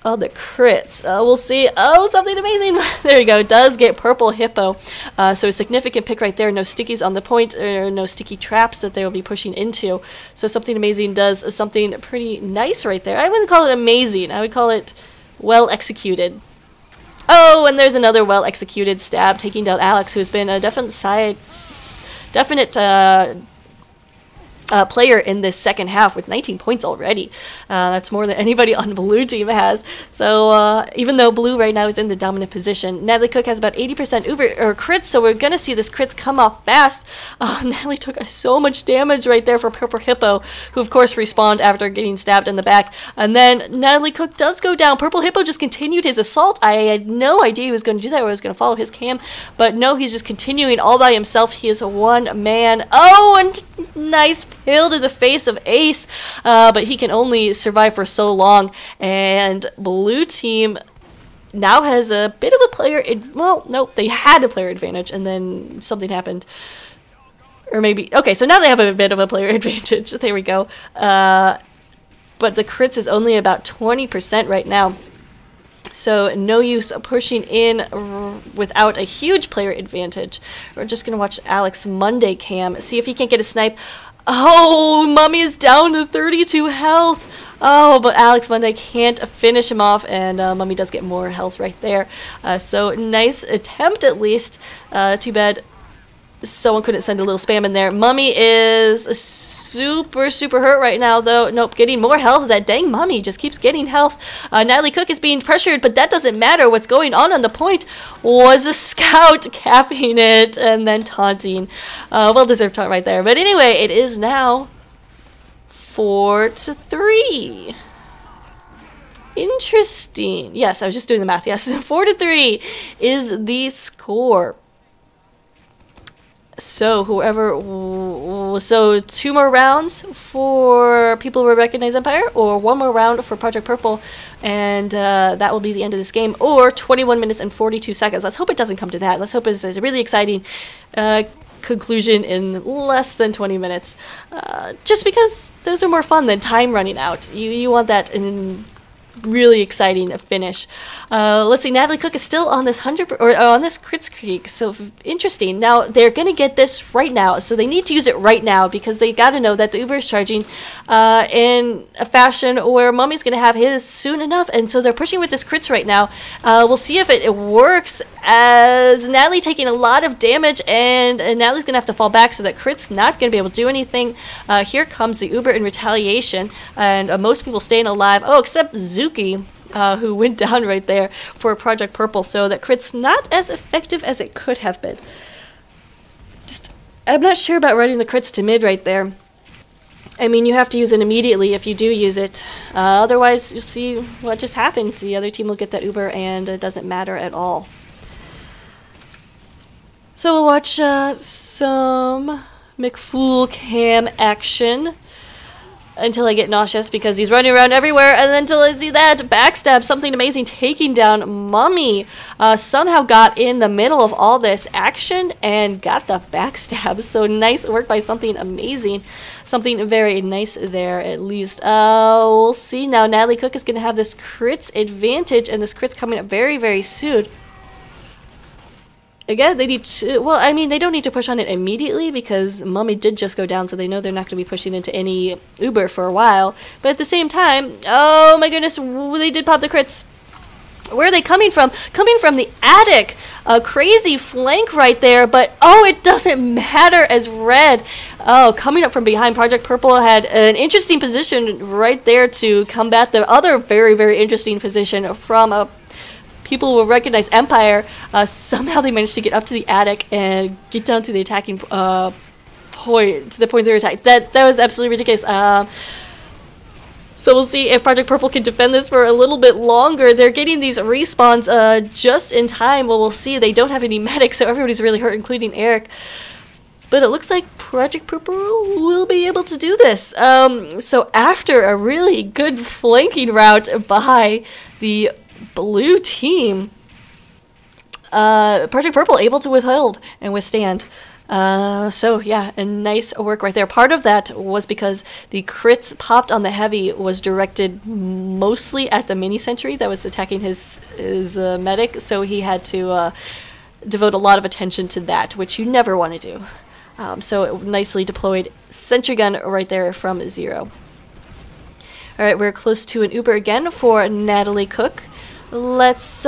Oh, the crits. We'll see. Oh, something amazing. There you go. Does get Purple Hippo. So a significant pick right there. No stickies on the point, or no sticky traps that they will be pushing into. So something amazing does something pretty nice right there. I wouldn't call it amazing. I would call it well executed. Oh, and there's another well-executed stab, taking down Alex, who's been a definite player in this second half with 19 points already. That's more than anybody on blue team has. So even though blue right now is in the dominant position, Natalie Cook has about 80% Uber or crits, so we're gonna see this crits come off fast. Natalie took so much damage right there for Purple Hippo, who of course respawned after getting stabbed in the back. And then Natalie Cook does go down. Purple Hippo just continued his assault. I had no idea he was going to do that, or I was going to follow his cam, but no, he's just continuing all by himself. He is one man. Oh, and nice pill to the face of Ace, but he can only survive for so long, and blue team now has a bit of a player well, nope, they had a player advantage and then something happened, or maybe, okay, so now they have a bit of a player advantage. There we go. But the crits is only about 20% right now. So no use pushing in without a huge player advantage. We're just going to watch Alex Monday cam, see if he can't get a snipe. Oh, Mummy is down to 32 health. Oh, but Alex Monday can't finish him off, and Mummy does get more health right there. So nice attempt at least. Too bad someone couldn't send a little spam in there. Mummy is super hurt right now, though. Nope, getting more health. That dang Mummy just keeps getting health. Natalie Cook is being pressured, but that doesn't matter. What's going on the point was a scout capping it and then taunting. Well-deserved taunt right there. But anyway, it is now 4-3. Interesting. Yes, I was just doing the math. Yes, 4-3 is the score. So whoever So 2 more rounds for People Will Recognize Empire, or 1 more round for Project Purple, and that will be the end of this game, or 21 minutes and 42 seconds. Let's hope it doesn't come to that. Let's hope it's a really exciting conclusion in less than 20 minutes. Just because those are more fun than time running out. You want that in really exciting finish. Let's see, Natalie Cook is still on this on this crit streak, so interesting. Now they're gonna get this right now, so they need to use it right now because they got to know that the Uber is charging in a fashion where Mummy's gonna have his soon enough, and so they're pushing with this crits right now. We'll see if it works, as Natalie taking a lot of damage, and Natalie's gonna have to fall back, so that crit's not gonna be able to do anything. Here comes the Uber in retaliation, and most people staying alive. Oh, except Zuki, who went down right there for Project Purple, so that crit's not as effective as it could have been. I'm not sure about running the crits to mid right there. I mean, you have to use it immediately if you do use it. Otherwise, you'll see what just happens. The other team will get that Uber, and it doesn't matter at all. So we'll watch some McFool cam action until I get nauseous, because he's running around everywhere, and then until I see that backstab, something amazing, taking down Mummy. Somehow got in the middle of all this action and got the backstab. So nice work by something amazing. Something very nice there, at least. We'll see now. Natalie Cook is going to have this crits advantage, and this crit's coming up very, very soon. Again, they need to, well, I mean, they don't need to push on it immediately because Mummy did just go down, so they know they're not going to be pushing into any Uber for a while. But at the same time, oh my goodness, they did pop the crits. Where are they coming from? Coming from the attic. A crazy flank right there, but oh, it doesn't matter as red. Oh, coming up from behind, Project Purple had an interesting position right there to combat the other very, very interesting position from a People Will Recognize Empire. Somehow they managed to get up to the attic and get down to the attacking point, to the point they're attacking. That was absolutely ridiculous. So we'll see if Project Purple can defend this for a little bit longer. They're getting these respawns just in time. Well, we'll see. They don't have any medics, so everybody's really hurt, including Eric. But it looks like Project Purple will be able to do this. So after a really good flanking route by the blue team, Project Purple able to withhold and withstand. So yeah, a nice work right there. Part of that was because the crits popped on the heavy was directed mostly at the mini sentry that was attacking his medic, so he had to devote a lot of attention to that, which you never want to do. So it nicely deployed sentry gun right there from 0. Alright, we're close to an Uber again for Natalie Cook. Let's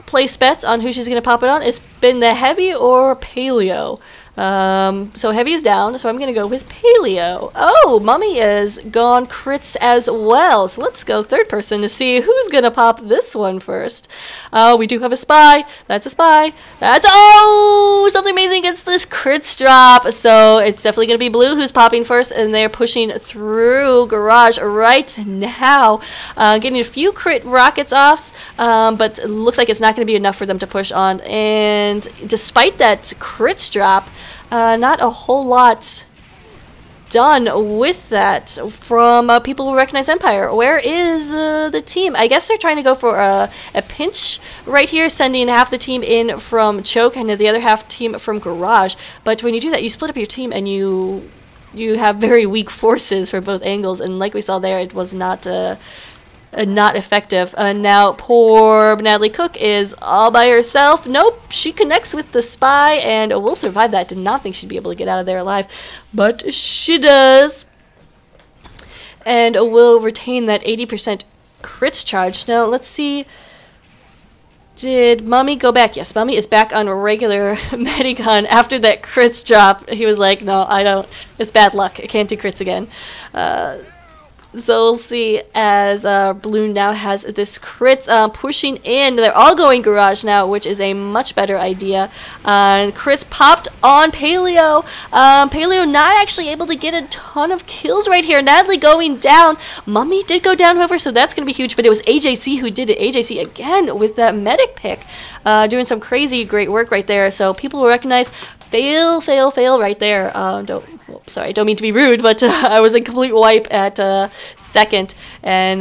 place bets on who she's going to pop it on. It's been the heavy or paleo. So heavy is down, so I'm going to go with paleo. Oh, Mummy is gone crits as well. So let's go third person to see who's going to pop this one first. We do have a spy. That's a spy. That's, oh, something amazing against this crits drop. So it's definitely going to be blue who's popping first, and they're pushing through garage right now. Getting a few crit rockets offs, but it looks like it's not going to be enough for them to push on. And despite that crits drop, not a whole lot done with that from People Who Recognize Empire. Where is the team? I guess they're trying to go for a pinch right here, sending half the team in from choke and the other half team from garage. But when you do that, you split up your team and you have very weak forces for both angles. And like we saw there, it was not effective. Now poor Natalie Cook is all by herself. Nope, she connects with the spy and will survive that. Did not think she'd be able to get out of there alive, but she does. And will retain that 80% crits charge. Now let's see. Did Mummy go back? Yes, Mummy is back on regular Medigun after that crits drop. He was like, no, I don't. It's bad luck. I can't do crits again. So we'll see as Blue now has this crits pushing in. They're all going garage now, which is a much better idea. Crits popped on Paleo. Paleo not actually able to get a ton of kills right here. Natalie going down. Mummy did go down, however, so that's going to be huge. But it was AJC who did it. AJC again with that medic pick. Doing some crazy great work right there. So People will recognize fail right there. Don't mean to be rude, but I was a complete wipe at second, and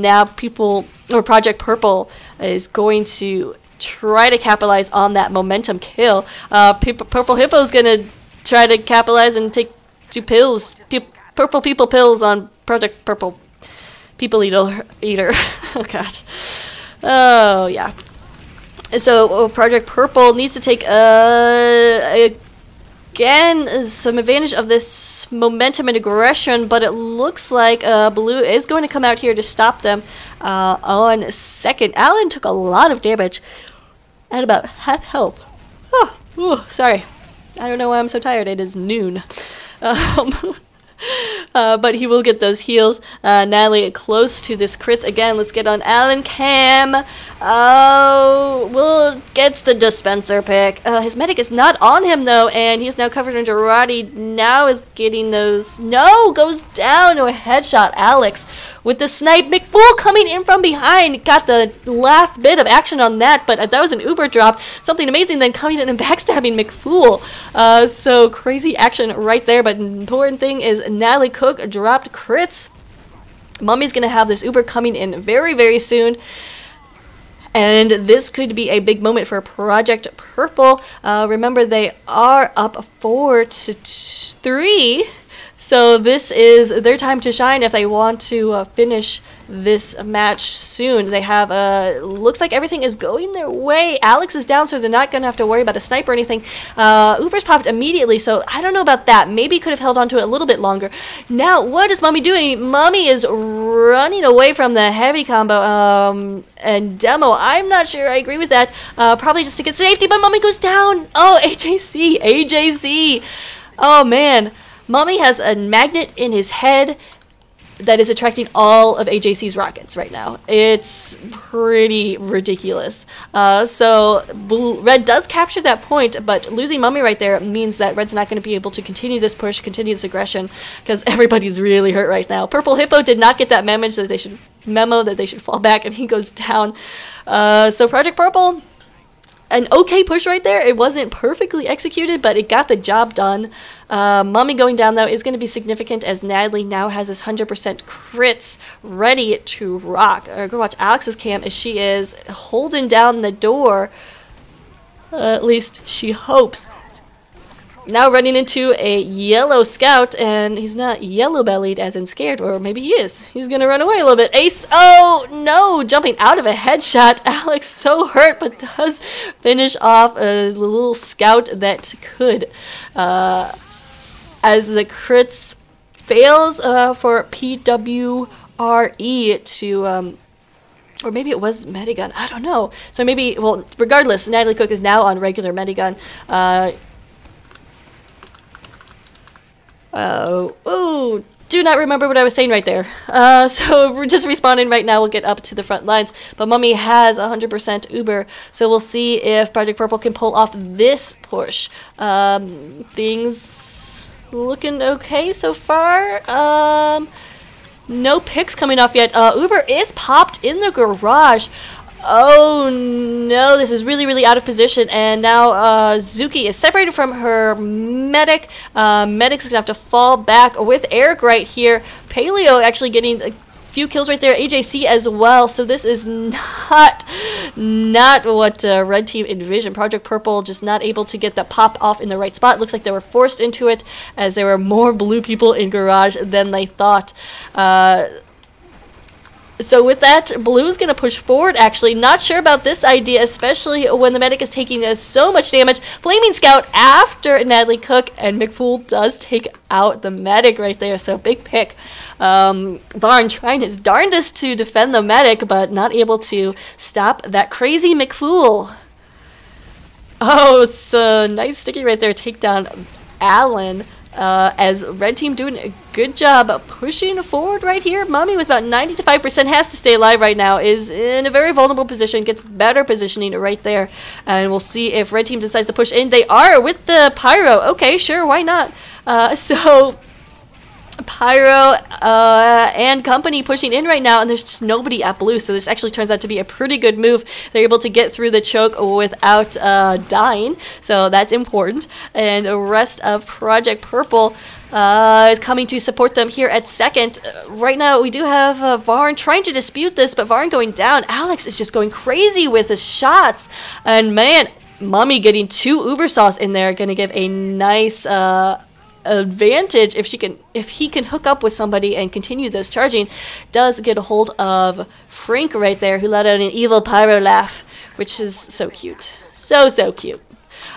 now Project Purple is going to try to capitalize on that momentum kill. Purple Hippo is going to try to capitalize and take 2 pills. Purple people pills on Project Purple People Eater. Oh god. Oh yeah. So Project Purple needs to take again some advantage of this momentum and aggression, but it looks like Blue is going to come out here to stop them on second. Alan took a lot of damage at about half health. Oh, sorry. I don't know why I'm so tired. It is noon. But he will get those heals. Natalie close to this crit again. Let's get on Alan Cam. Will gets the dispenser pick. His medic is not on him though, and he's now covered in Gerardi. Now is getting those. No, goes down to a headshot. Alex with the snipe. McFool coming in from behind. Got the last bit of action on that, but that was an Uber drop. Something amazing then coming in and backstabbing McFool. So crazy action right there, but important thing is Natalie Cook dropped crits. Mummy's going to have this Uber coming in very, very soon. And this could be a big moment for Project Purple. Remember, they are up 4-3. So this is their time to shine if they want to finish this match soon. They have, looks like everything is going their way. Alex is down, so they're not going to have to worry about a snipe or anything. Uber's popped immediately, so I don't know about that. Maybe could have held on to it a little bit longer. Now, what is Mommy doing? Mommy is running away from the heavy combo and demo. I'm not sure I agree with that. Probably just to get safety, but Mommy goes down. Oh, AJC. Oh, man. Mommy has a magnet in his head that is attracting all of AJC's rockets right now. It's pretty ridiculous. So Red does capture that point, but losing Mommy right there means that Red's not going to be able to continue this push, continue this aggression, because everybody's really hurt right now. Purple Hippo did not get that memo that they should fall back, and he goes down. So Project Purple, an okay push right there. It wasn't perfectly executed, but it got the job done. Mommy going down, though, is going to be significant as Natalie now has his 100% crits ready to rock. Go watch Alex's cam as she is holding down the door. At least she hopes. Now running into a yellow scout, and he's not yellow-bellied as in scared, or maybe he is. He's going to run away a little bit. Ace, oh no, jumping out of a headshot. Alex so hurt, but does finish off a little scout that could. As the crits fails for PWRE to... or maybe it was Medigun, I don't know. So maybe, well, regardless, Natalie Cook is now on regular Medigun. Do not remember what I was saying right there. So we're just respawning right now. We'll get up to the front lines. But Mummy has 100% Uber. So we'll see if Project Purple can pull off this push. Things looking okay so far. No picks coming off yet. Uber is popped in the garage. Oh no, this is really, really out of position, and now Zuki is separated from her medic. Medic's gonna have to fall back with Eric right here. Paleo actually getting a few kills right there, AJC as well, so this is not what Red Team envisioned. Project Purple just not able to get that pop off in the right spot. Looks like they were forced into it as there were more blue people in garage than they thought. So with that, Blue is going to push forward, actually. Not sure about this idea, especially when the medic is taking so much damage. Flaming Scout after Natalie Cook, and McFool does take out the medic right there, so big pick. Varn trying his darndest to defend the medic, but not able to stop that crazy McFool. Oh, it's a nice sticky right there. Take down Allen. As Red Team doing a good job pushing forward right here. Mommy with about 95% has to stay alive right now, is in a very vulnerable position, gets better positioning right there, and we'll see if Red Team decides to push in. They are with the Pyro. Okay, sure, why not? So Pyro and company pushing in right now, and there's just nobody at blue, so this actually turns out to be a pretty good move. They're able to get through the choke without dying, so that's important. And the rest of Project Purple is coming to support them here at second. Right now, we do have Varn trying to dispute this, but Varn going down. Alex is just going crazy with his shots, and man, Mummy getting 2 Uber Sauce in there, gonna give a nice advantage if he can hook up with somebody and continue this charging. Does get a hold of Frink right there, who let out an evil pyro laugh, which is so cute, so cute.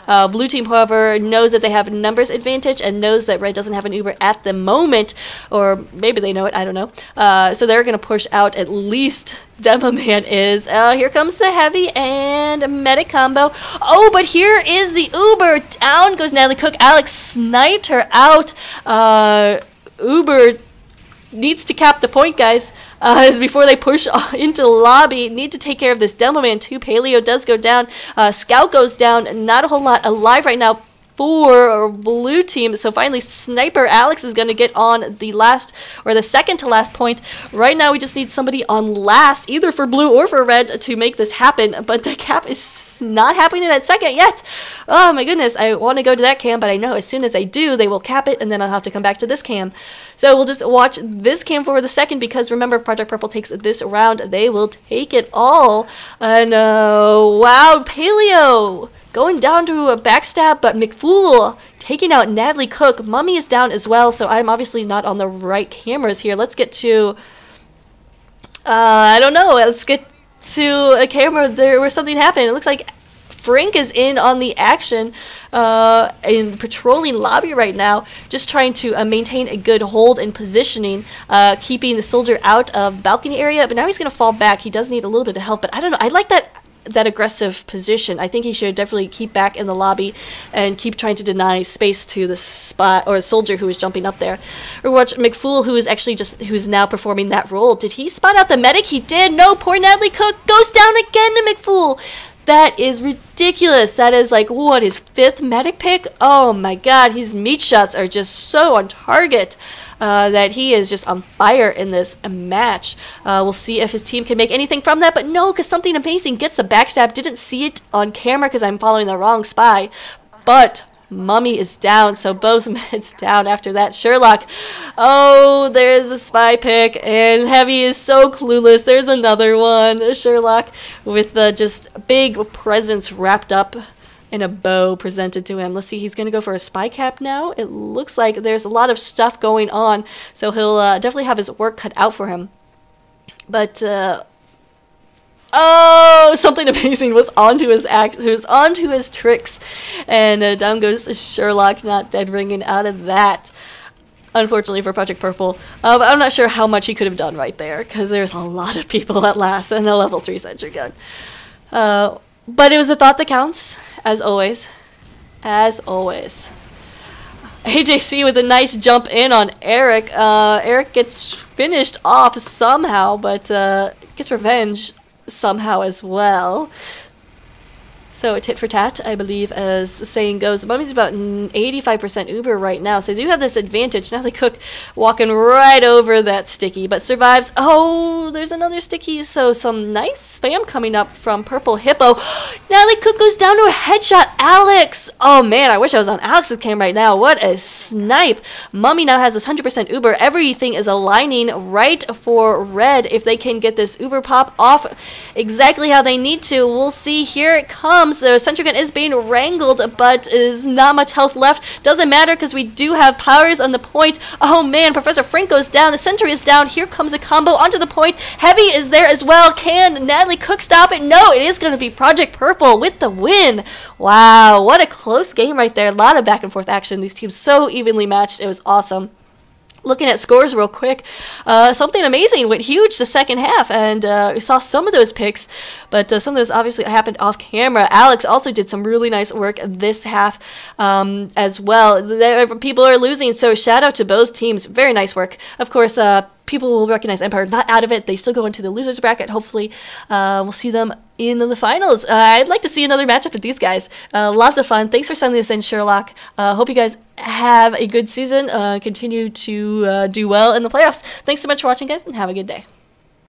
Blue team, however, knows that they have numbers advantage and knows that Red doesn't have an Uber at the moment, or maybe they know it, I don't know. So they're going to push out at least Demo Man is. Here comes the heavy and medic combo. Oh, but here is the Uber. Down goes Natalie Cook. Alex sniped her out. Uber needs to cap the point, guys, as before they push into the lobby. Need to take care of this Demo Man too. Paleo does go down. Scout goes down. Not a whole lot alive right now for blue team. So finally, Sniper Alex is going to get on the last, or the second to last point. Right now, we just need somebody on last, either for blue or for red, to make this happen. But the cap is not happening at second yet. Oh my goodness, I want to go to that cam, but I know as soon as I do, they will cap it, and then I'll have to come back to this cam. So we'll just watch this cam for the second, because remember, if Project Purple takes this round, they will take it all. And wow, Paleo going down to a backstab, but McFool taking out Natalie Cook. Mummy is down as well, so I'm obviously not on the right cameras here. Let's get to, I don't know, let's get to a camera there where something happened. It looks like Frank is in on the action in patrolling lobby right now, just trying to maintain a good hold and positioning, keeping the soldier out of the balcony area, but now he's going to fall back. He does need a little bit of help, but I don't know. I like that aggressive position. I think he should definitely keep back in the lobby and keep trying to deny space to the spot or soldier who is jumping up there. Or watch McFool, who is actually who's now performing that role. Did he spot out the medic? He did. No, poor Natalie Cook goes down again to McFool. That is ridiculous. That is like, what, his 5th medic pick? Oh my god, his meat shots are just so on target. That he is just on fire in this match. We'll see if his team can make anything from that, but no, because something amazing gets the backstab. Didn't see it on camera because I'm following the wrong spy, but Mummy is down, so both meds down after that. Sherlock, oh, there's a spy pick, and Heavy is so clueless. There's another one. Sherlock with just big presence wrapped up in a bow presented to him. Let's see, he's going to go for a spy cap now. It looks like there's a lot of stuff going on, so he'll definitely have his work cut out for him. But, oh, something amazing was onto his onto his tricks, and down goes Sherlock, not dead ringing out of that. Unfortunately for Project Purple, but I'm not sure how much he could have done right there, because there's a lot of people at last and a level 3 sentry gun. But it was the thought that counts, as always. As always. AJC with a nice jump in on Eric. Eric gets finished off somehow, but gets revenge somehow as well. So a tit for tat, I believe, as the saying goes. Mummy's about 85% Uber right now, so they do have this advantage. Natalie Cook walking right over that sticky, but survives. Oh, there's another sticky, so some nice spam coming up from Purple Hippo. Natalie Cook goes down to a headshot. Alex! Oh man, I wish I was on Alex's cam right now. What a snipe. Mummy now has this 100% Uber. Everything is aligning right for Red if they can get this Uber pop off exactly how they need to. We'll see. Here it comes. So sentry gun is being wrangled, but is not much health left. Doesn't matter because we do have powers on the point. Oh man, Professor Frank goes down. The sentry is down. Here comes a combo onto the point. Heavy is there as well. Can Natalie Cook stop it? No, it is going to be Project Purple with the win. Wow, what a close game right there. A lot of back and forth action. These teams so evenly matched. It was awesome. Looking at scores real quick, something amazing went huge the second half, and we saw some of those picks, but some of those obviously happened off camera. Alex also did some really nice work this half as well. People are losing, so shout out to both teams. Very nice work. Of course, people will recognize Empire not out of it. They still go into the losers bracket. Hopefully, we'll see them in the finals. I'd like to see another matchup with these guys. Lots of fun. Thanks for sending this in, Sherlock. Hope you guys have a good season. Continue to do well in the playoffs. Thanks so much for watching, guys, and have a good day.